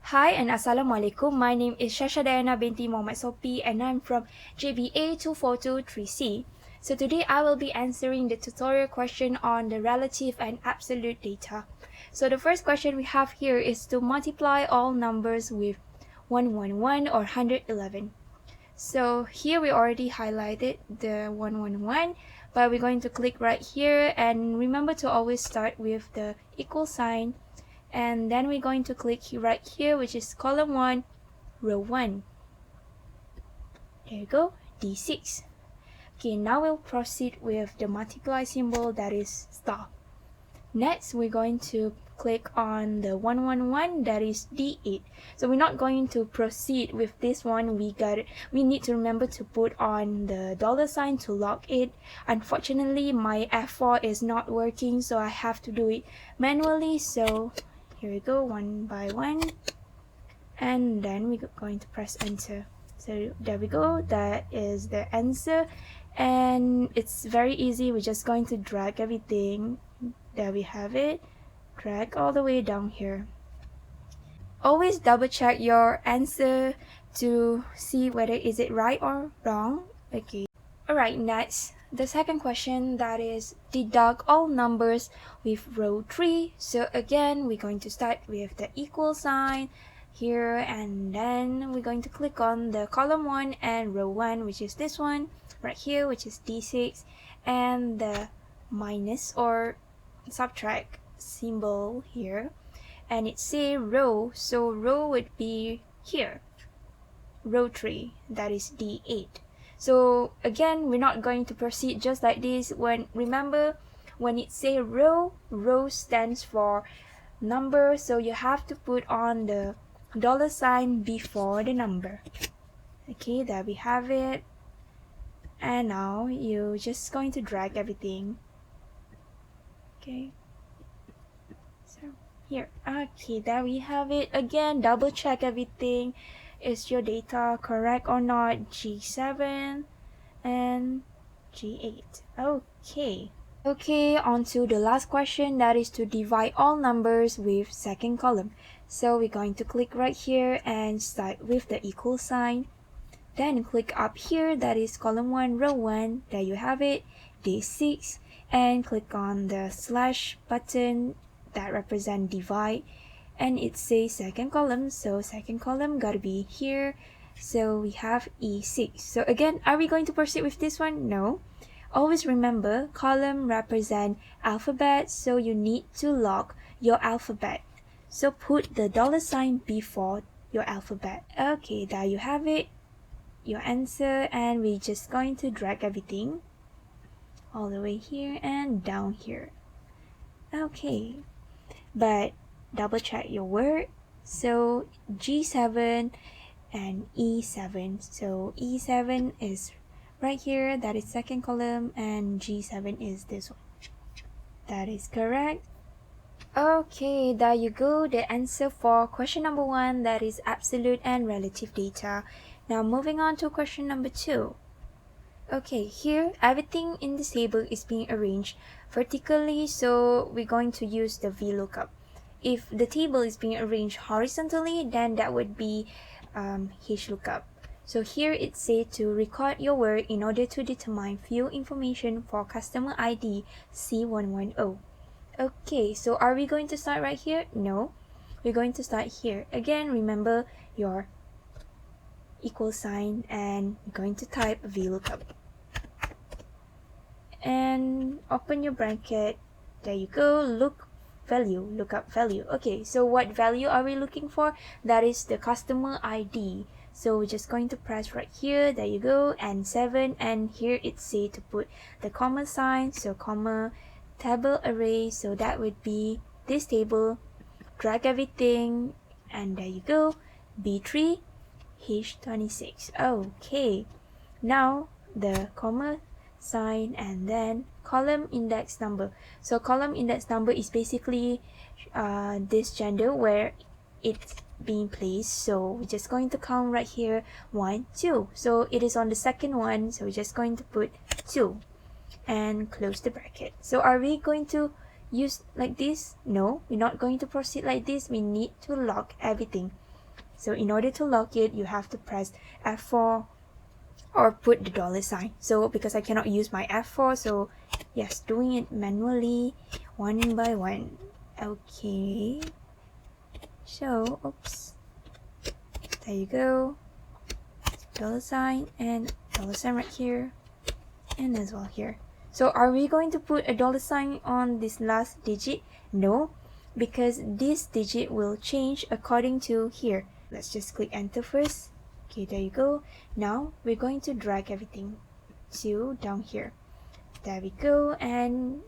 Hi and Assalamualaikum. My name is Shasha Diana binti Muhammad Sopi and I'm from JBA 2423C. So today I will be answering the tutorial question on the relative and absolute data. So the first question we have here is to multiply all numbers with 111 or 111. So here we already highlighted the 111, but we're going to click right here, and remember to always start with the equal sign, and then we're going to click right here, which is column 1, row 1. There you go, D6. Okay, now we'll proceed with the multiply symbol, that is star. Next, we're going to click on the 111, that is D8. So we're not going to proceed with this one. We need to remember to put on the $sign to lock it. Unfortunately, my F4 is not working, so I have to do it manually. So here we go, one by one, and then we're going to press enter. So there we go, that is the answer, and it's very easy. We're just going to drag everything. There we have it. Drag all the way down here. Always double check your answer to see whether is it right or wrong. Okay. Alright, next. The second question, that is deduct all numbers with row 3. So again, we're going to start with the equal sign here, and then we're going to click on the column 1 and row 1, which is this one right here, which is D6, and the minus or subtract symbol here, and it say row, so row would be here, row 3, that is D8. So again, we're not going to proceed just like this. Remember when it say row, row stands for number, so you have to put on the $sign before the number. Okay, there we have it. And now you're just going to drag everything. Okay, so here, okay, there we have it. Again, double check everything. Is your data correct or not? G7 and G8. Okay, on to the last question, that is to divide all numbers with second column. So we're going to click right here and start with the equal sign. Then click up here, that is column 1, row 1. There you have it, D6. And click on the slash button that represent divide. And it says second column, so second column gotta be here. So we have E6. So again, are we going to proceed with this one? No. Always remember, column represent alphabet, so you need to lock your alphabet. So put the $sign before your alphabet. Okay, there you have it, your answer, and we're just going to drag everything all the way here and down here. Okay, but double check your word. So G7 and E7. So E7 is right here, that is second column, and G7 is this one. That is correct. Okay, there you go, the answer for question number 1, that is absolute and relative data. Now moving on to question number 2. Okay, here everything in this table is being arranged vertically, so we're going to use the VLOOKUP. If the table is being arranged horizontally, then that would be HLOOKUP. So here it says to record your word in order to determine field information for customer ID C110. Okay, so are we going to start right here? No, we're going to start here. Again, remember your equal sign, and you're going to type VLOOKUP. And open your bracket. There you go, lookup value. Okay, so what value are we looking for? That is the customer ID. So we're just going to press right here, there you go, and 7, and here it say to put the comma sign, so comma table array, so that would be this table. Drag everything, and there you go, B3 H26. Okay, now the comma sign and then column index number. So column index number is basically this gender where it's being placed. So we're just going to count right here, 1, 2. So it is on the second one, so we're just going to put 2 and close the bracket. So are we going to use like this? No, we're not going to proceed like this. We need to lock everything. So in order to lock it, you have to press F4 or put the $sign. So because I cannot use my F4, so yes, doing it manually one by one. Okay, so oops, there you go, $sign and $sign right here and as well here. So are we going to put a $sign on this last digit? No, because this digit will change according to here. Let's just click enter first. Okay, there you go. Now we're going to drag everything to down here. There we go, and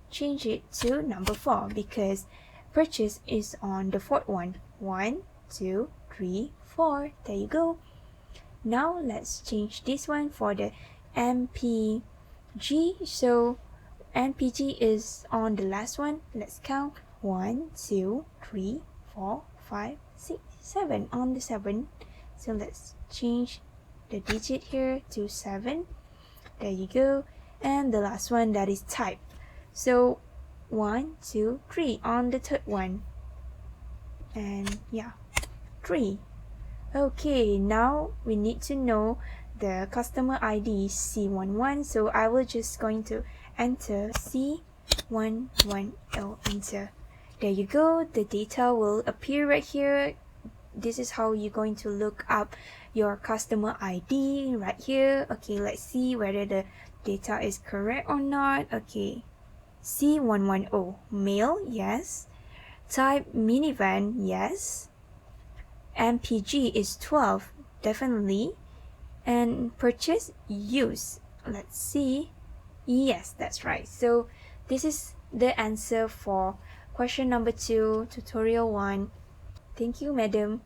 change it to number 4 because purchase is on the fourth one. 1, 2, 3, 4. There you go. Now let's change this one for the MPG. So MPG is on the last one. Let's count 1, 2, 3, 4, 5, 6, 7 on the 7. So let's change the digit here to 7. There you go. And the last one, that is type. So 1, 2, 3 on the third one. And yeah, 3. Okay, now we need to know the customer ID C11. So I will just going to enter C110, enter. There you go. The data will appear right here. This is how you're going to look up your customer ID right here. Okay, let's see whether the data is correct or not. Okay, C110, male, yes. Type minivan, yes. MPG is 12, definitely. And purchase, use. Let's see. Yes, that's right. So this is the answer for question number 2, tutorial 1. Thank you, madam.